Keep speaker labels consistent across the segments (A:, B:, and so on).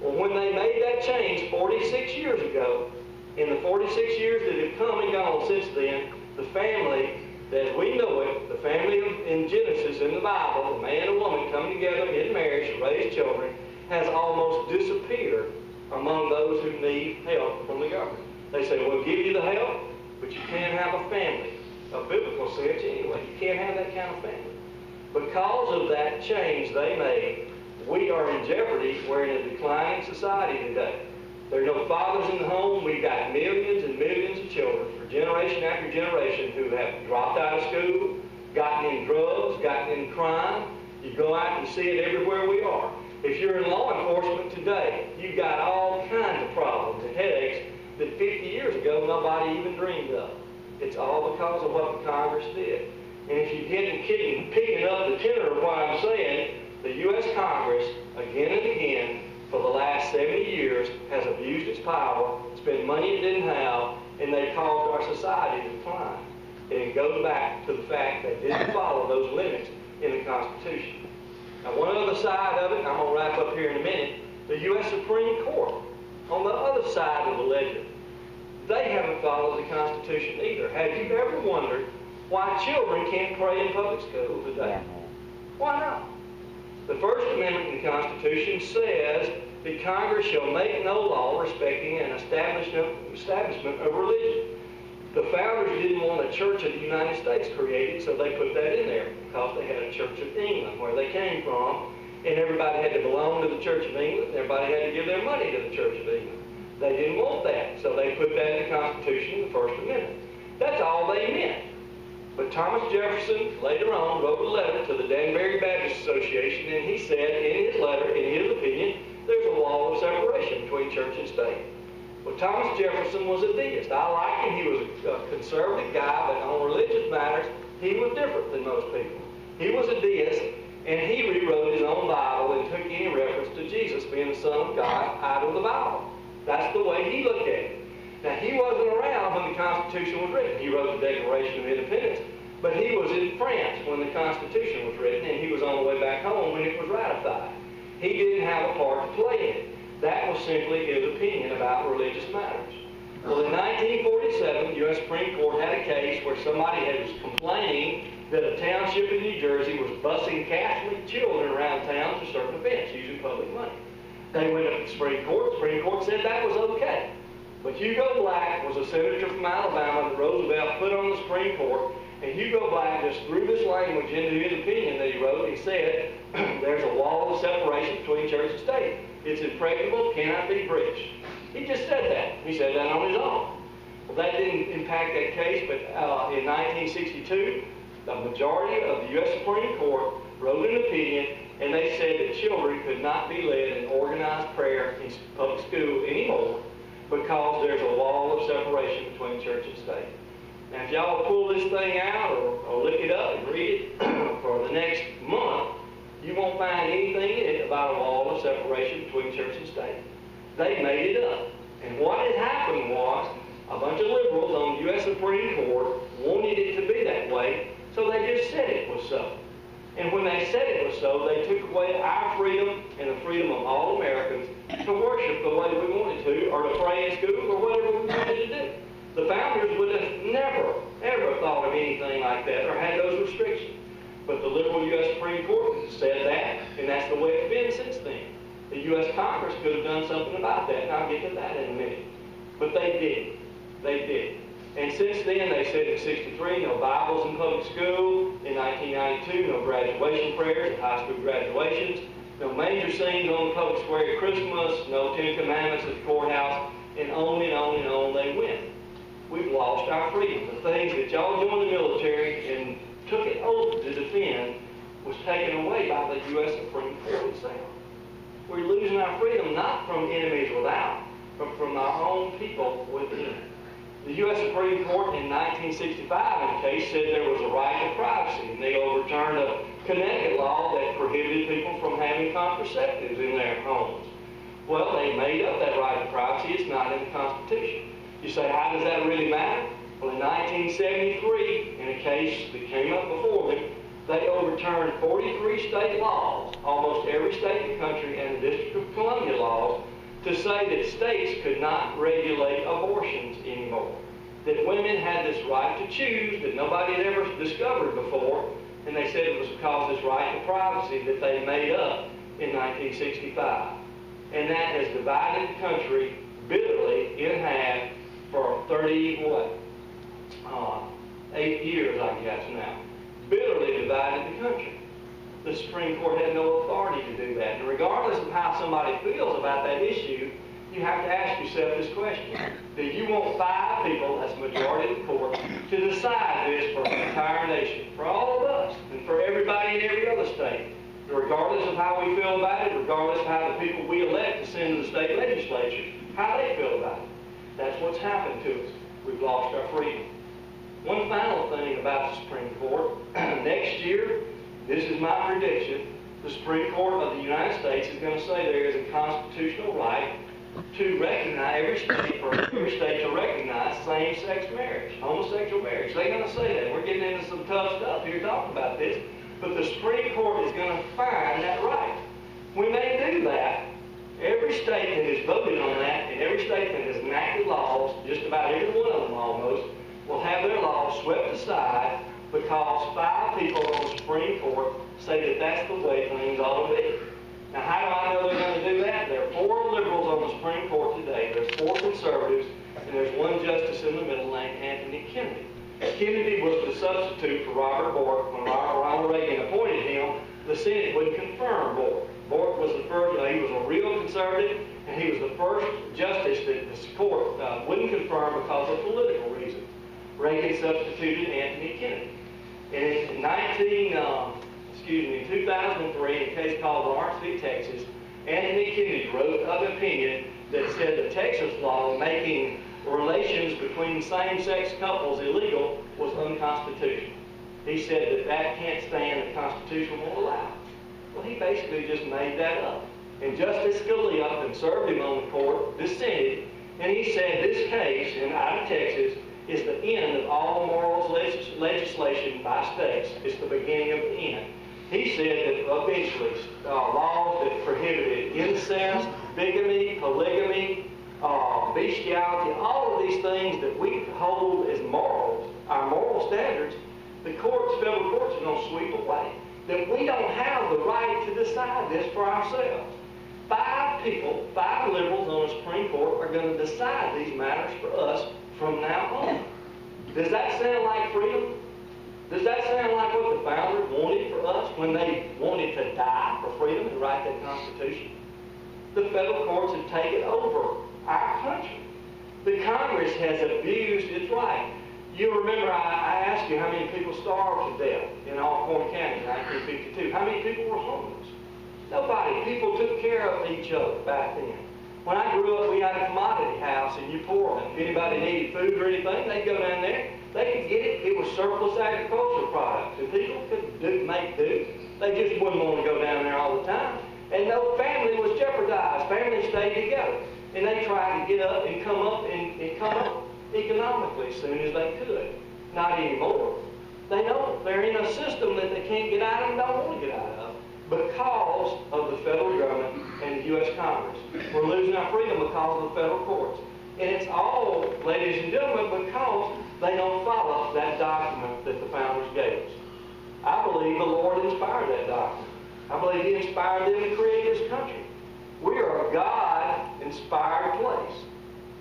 A: Well, when they made that change 46 years ago, in the 46 years that have come and gone since then, the family, as we know it, the family in Genesis in the Bible, a man and woman coming together in marriage to raise children, has almost disappeared among those who need help from the government. They say, we'll give you the help, but you can't have a family. A biblical sense anyway. You can't have that kind of family. Because of that change they made, we are in jeopardy. We're in a declining society today. There are no fathers in the home. We've got millions and millions of children for generation after generation who have dropped out of school, gotten in drugs, gotten in crime. You go out and see it everywhere we are. If you're in law enforcement today, you've got all kinds of problems and headaches that 50 years ago nobody even dreamed of. It's all because of what the Congress did. And if you get picking up the tenor of what I'm saying, the U.S. Congress, again and again, for the last 70 years, has abused its power, spent money it didn't have, and they've caused our society to decline. And it goes back to the fact that they didn't follow those limits in the Constitution. Now, one other side of it, and I'm going to wrap up here in a minute, the U.S. Supreme Court, on the other side of the ledger, they haven't followed the Constitution either. Have you ever wondered why children can't pray in public school today? Why not? The First Amendment in the Constitution says that Congress shall make no law respecting an establishment of religion. The founders didn't want a Church of the United States created, so they put that in there because they had a Church of England where they came from, and everybody had to belong to the Church of England. Everybody had to give their money to the Church of England. They didn't want that, so they put that in the Constitution, the First Amendment. That's all they meant. But Thomas Jefferson, later on, wrote a letter to the Danbury Baptist Association, and he said in his letter, in his opinion, there's a wall of separation between church and state. Well, Thomas Jefferson was a deist. I like him. He was a conservative guy, but on religious matters, he was different than most people. He was a deist, and he rewrote his own Bible and took any reference to Jesus being the Son of God out of the Bible. That's the way he looked at it. Now, he wasn't around when the Constitution was written. He wrote the Declaration of Independence, but he was in France when the Constitution was written, and he was on the way back home when it was ratified. He didn't have a part to play in it. That was simply his opinion about religious matters. Well, in 1947, the U.S. Supreme Court had a case where somebody was complaining that a township in New Jersey was busing Catholic children around town for certain events using public money. They went up to the Supreme Court. The Supreme Court said that was okay. But Hugo Black was a senator from Alabama that Roosevelt put on the Supreme Court, and Hugo Black just threw this language into his opinion that he wrote. He said, there's a wall of separation between church and state. It's impregnable, cannot be breached. He just said that. He said that on his own. Well, that didn't impact that case, but in 1962, the majority of the U.S. Supreme Court wrote an opinion, and they said that children could not be led in organized prayer in public school anymore because there's a wall of separation between church and state. Now, if y'all pull this thing out or look it up and read it for the next month, you won't find anything in it about a wall of separation between church and state. They made it up. And what had happened was a bunch of liberals on the U.S. Supreme Court wanted it to be that way, so they just said it was so. And when they said it was so, they took away our freedom and the freedom of all Americans to worship the way we wanted to, or to pray in school, or whatever we wanted to do. The founders would have never, ever thought of anything like that or had those restrictions. But the liberal U.S. Supreme Court said that, and that's the way it's been since then. The U.S. Congress could have done something about that, and I'll get to that in a minute. But they didn't. They did. And since then, they said in 63, no Bibles in public school. In 1992, no graduation prayers at high school graduations. No major scenes on the public square at Christmas. No Ten Commandments at the courthouse. And on and on and on they went. We've lost our freedom. The things that y'all joined the military and took an oath to defend was taken away by the U.S. Supreme Court itself. We're losing our freedom not from enemies without, but from our own people within. The U.S. Supreme Court in 1965 in a case said there was a right to privacy, and they overturned a Connecticut law that prohibited people from having contraceptives in their homes. Well, they made up that right to privacy. It's not in the Constitution. You say, how does that really matter? Well, in 1973, in a case that came up before me, they overturned 43 state laws, almost every state in the country, and the District of Columbia laws, to say that states could not regulate abortions anymore. That women had this right to choose that nobody had ever discovered before, and they said it was because of this right to privacy that they made up in 1965. And that has divided the country bitterly in half for 8 years, I guess now. Bitterly divided the country. The Supreme Court had no authority to do that. And regardless of how somebody feels about that issue, you have to ask yourself this question. Do you want 5 people, that's the majority of the court, to decide this for the entire nation, for all of us, and for everybody in every other state? Regardless of how we feel about it, regardless of how the people we elect to send to the state legislatures, how they feel about it. That's what's happened to us. We've lost our freedom. One final thing about the Supreme Court. Next year, this is my prediction, the Supreme Court of the United States is going to say there is a constitutional right to recognize, for every state to recognize same-sex marriage, homosexual marriage. They're going to say that. We're getting into some tough stuff here talking about this, but the Supreme Court is going to find that right. When they do that, every state that has voted on that, and every state that has enacted laws, just about every one of them almost, will have their laws swept aside because 5 people on the Supreme Court say that that's the way things ought to be. Now, how do I know they're going to do that? There are 4 liberals on the Supreme Court today. There's 4 conservatives, and there's 1 justice in the middle named Anthony Kennedy. Kennedy was the substitute for Robert Bork. When Ronald Reagan appointed him, the Senate wouldn't confirm Bork. Bork was the first, he was a real conservative, and he was the first justice that the court wouldn't confirm because of political reasons. Reagan substituted Anthony Kennedy. And in 2003, in a case called Lawrence v. Texas, Anthony Kennedy wrote an opinion that said the Texas law making relations between same-sex couples illegal was unconstitutional. He said that that can't stand, the Constitution won't allow it. Well, he basically just made that up. And Justice Scalia conserved him on the court, dissented, and he said this case out of Texas is the end of all morals legislation by states. It's the beginning of the end. He said that eventually laws that prohibited incest, bigamy, polygamy, bestiality, all of these things that we hold as morals, our moral standards, the courts, federal courts are going to sweep away. That we don't have the right to decide this for ourselves. 5 people, 5 liberals on the Supreme Court are going to decide these matters for us from now on. Does that sound like freedom? Does that sound like what the founders wanted for us when they wanted to die for freedom and write that Constitution? The federal courts have taken over our country. The Congress has abused its right. You remember I asked you how many people starved to death in Alcorn County in 1952. How many people were homeless? Nobody. People took care of each other back then. When I grew up, we had a commodity house in Uportland. If anybody needed food or anything, they'd go down there. They could get it. It was surplus agricultural products. And people could make do. They just wouldn't want to go down there all the time. And no family was jeopardized. Families stayed together. And they tried to get up and come up economically as soon as they could. Not anymore. They know they're in a system that they can't get out of and don't want to get out of because of the federal government and the U.S. Congress. We're losing our freedom because of the federal courts. And it's all, ladies and gentlemen, because they don't follow that document that the founders gave us. I believe the Lord inspired that document. I believe He inspired them to create this country. We are a God-inspired place.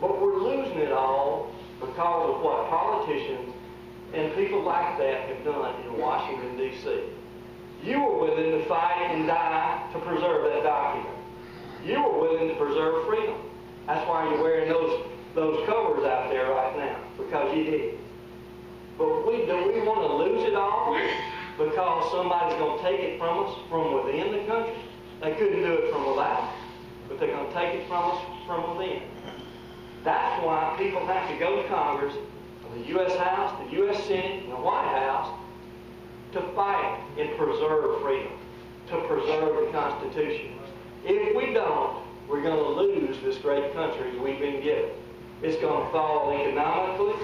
A: But we're losing it all because of what politicians and people like that have done in Washington, D.C. You were willing to fight and die to preserve that document. You were willing to preserve freedom. That's why you're wearing those covers out there right now, because you did. But do we want to lose it all because somebody's going to take it from us from within the country? They couldn't do it from without, but they're going to take it from us from within. That's why people have to go to Congress, the U.S. House, the U.S. Senate, and the White House to fight and preserve freedom, to preserve the Constitution. If we don't, we're going to lose this great country we've been given. It's going to fall economically.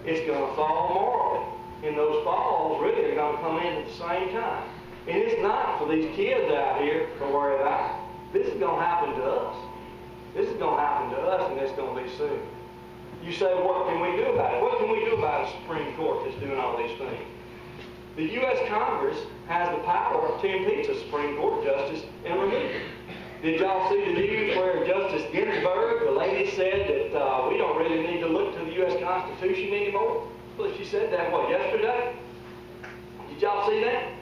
A: It's going to fall morally. and those falls really are going to come in at the same time. And it's not for these kids out here to worry about. This is going to happen to us. This is going to happen to us, and it's going to be soon. You say, what can we do about it? What can we do about a Supreme Court that's doing all these things? The U.S. Congress has the power to impeach a Supreme Court justice and remove him. Did y'all see the news where Justice Ginsburg, the lady, said that we don't really need to look to the U.S. Constitution anymore? Well, she said that, what, yesterday? Did y'all see that?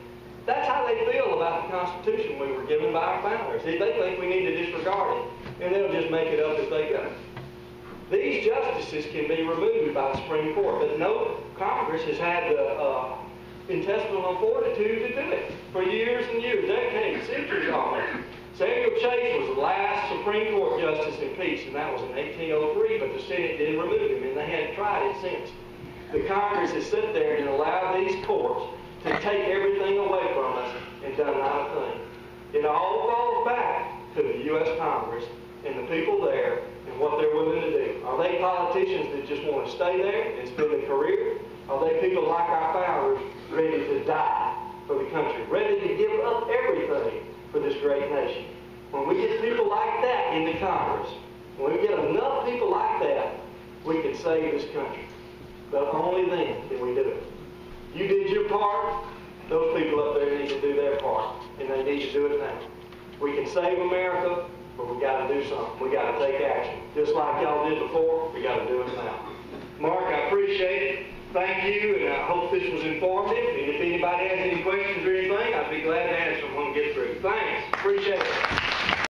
A: That's how they feel about the Constitution we were given by our founders. They think we need to disregard it, and they'll just make it up as they go. These justices can be removed by the Supreme Court, but no Congress has had the intestinal fortitude to do it for years and years, decades, centuries almost. Samuel Chase was the last Supreme Court justice impeached, and that was in 1803, but the Senate didn't remove him, and they hadn't tried it since. The Congress has sat there and allowed these courts to take everything away from us and done not a thing. It all falls back to the U.S. Congress and the people there and what they're willing to do. Are they politicians that just want to stay there and spend a career? Are they people like our founders ready to die for the country, ready to give up everything for this great nation? When we get people like that in the Congress, when we get enough people like that, we can save this country. But only then can we do it. You did your part, those people up there need to do their part, and they need to do it now. We can save America, but we got to do something. We got to take action. Just like y'all did before, we got to do it now. Mark, I appreciate it. Thank you, and I hope this was informative. And if anybody has any questions or anything, I'd be glad to answer them when we get through. Thanks.